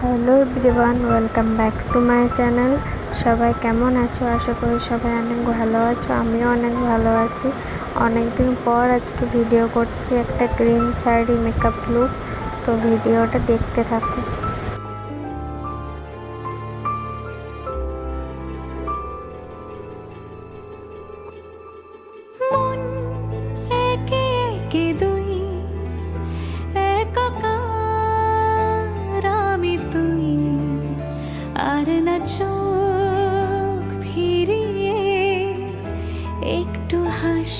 Hello everyone, welcome back to my channel. সবাই কেমন আছো? আশা করি সবাই অনেক ভালো আছো। আমিও অনেক ভালো আছি। অনেক দিন পর আজকে ভিডিও করছি, একটা গ্রিন শাড়ি মেকআপ লুক। তো ভিডিওটা দেখতে থাকো। মন একে একে দুই, একাকার আমি তুই, আর না চোখ ফিরিয়ে একটু হাস।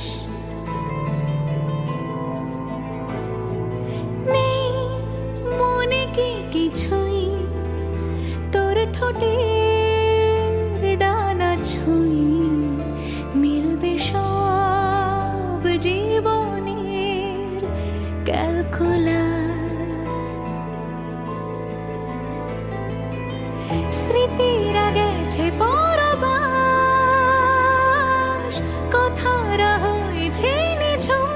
নেই মনে কি কিছুই, তোর ঠোঁটের ডানা ছুঁই, মিলবে সব জীবনের ক্যালকুলাস। স্মৃতিরা গেছে পরবাস, কথারা হয়েছে নিঝুম,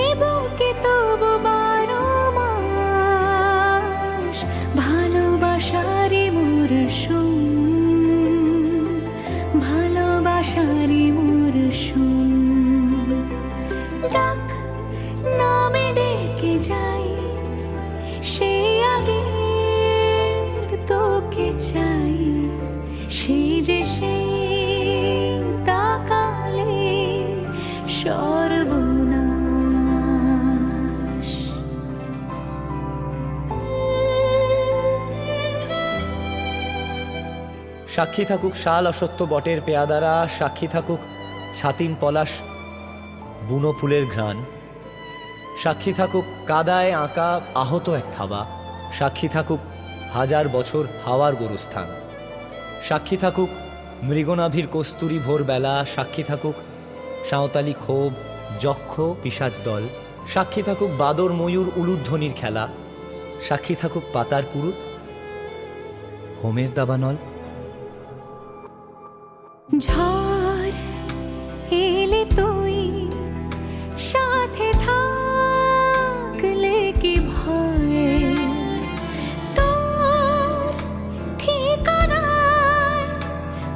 এ বুকে তবু 12 মাস ভালোবাসারই মরশুম, ভালোবাসারই মরশুম। ডাক নামে ডেকে যাই, সে আগের তোকে চাই, সেই যে সেই তাকালে সর্বনাশ। সাক্ষী থাকুক শাল অসত্য বটের পেয়াদারা, সাক্ষী থাকুক ছাতিম পলাশ বুনো ফুলের ঘ্রাণ, সাক্ষী থাকুক কাদায় আঁকা আহত এক থাবা, সাক্ষী থাকুক হাজার বছর হাওয়ার গোরস্থান, সাক্ষী থাকুক মৃগনাভির কস্তুরী ভোরবেলা, সাক্ষী থাকুক সাঁওতালি ক্ষোভ যক্ষ পিশাচ দল, সাক্ষী থাকুক বাদর ময়ূর উলুধ্বনির খেলা, সাক্ষী থাকুক পাতার পুরুত হোমের দাবানল। ঝড় এলে তুই সাথে থাকলে কি ভয়, তোর ঠিকানায়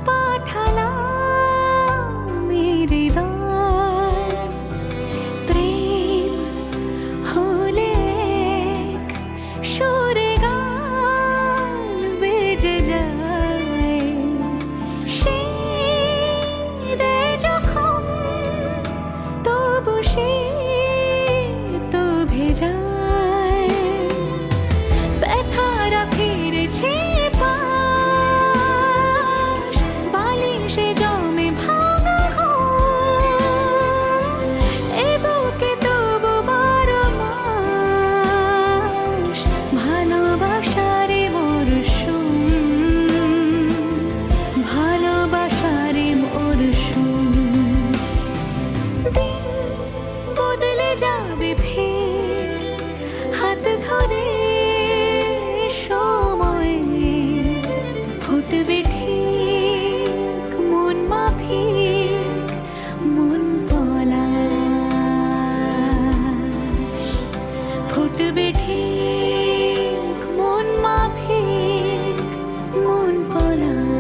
পাঠালাম হৃদয়। প্রেম হলে এক সুরে গান বেজে যায়, তবু সে তো ভেজায়। ব্যথারা ফিরেছে পাশ, বালিশে জমে ভাঙা ঘুম, এ বুকে তবু 12 মাস ভালোবাসারে মরশুম, ভালোবাসারে মরশুম। দিন বদলে যাবে ফের, হাত ধরে সময় ফুটবে ঠিক মন মাফিক মন পলাশ, ফুটবে ঠিক মন মাফিক মন পলাশ,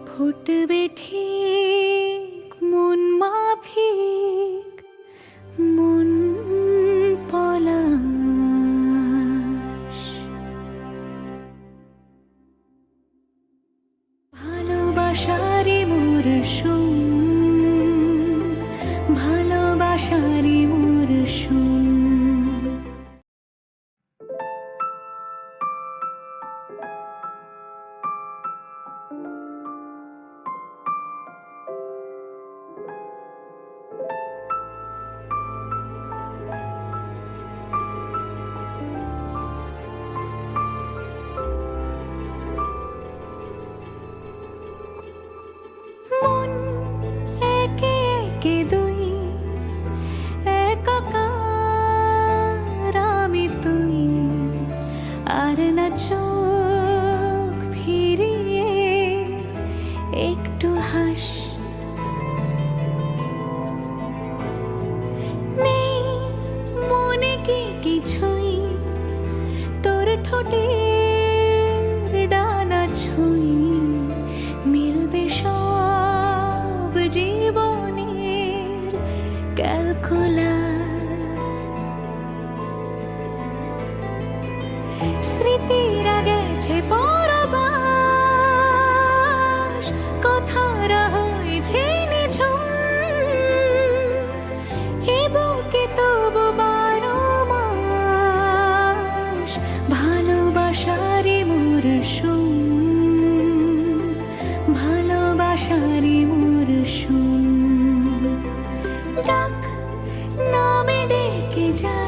ফুটবে ঠিক মন মাফিক মন পলাশ। ভালোবাসারই মরশুম, ভালোবাসারই মরশুম। মন একে একে দুই, একাকার কিছুই তোর ঠোঁটের ডানা ছুঁই মিলবে সব জীবনের ক্যালকুলাস। স্মৃতিরা গেছে পরবাস, কথারা হয়েছে নিঝুম, এ বুকে তবু 12 মাস ভালোবাসারই মরশুম, ভালোবাসারই মরশুম। ডাক নামে ডেকে যায়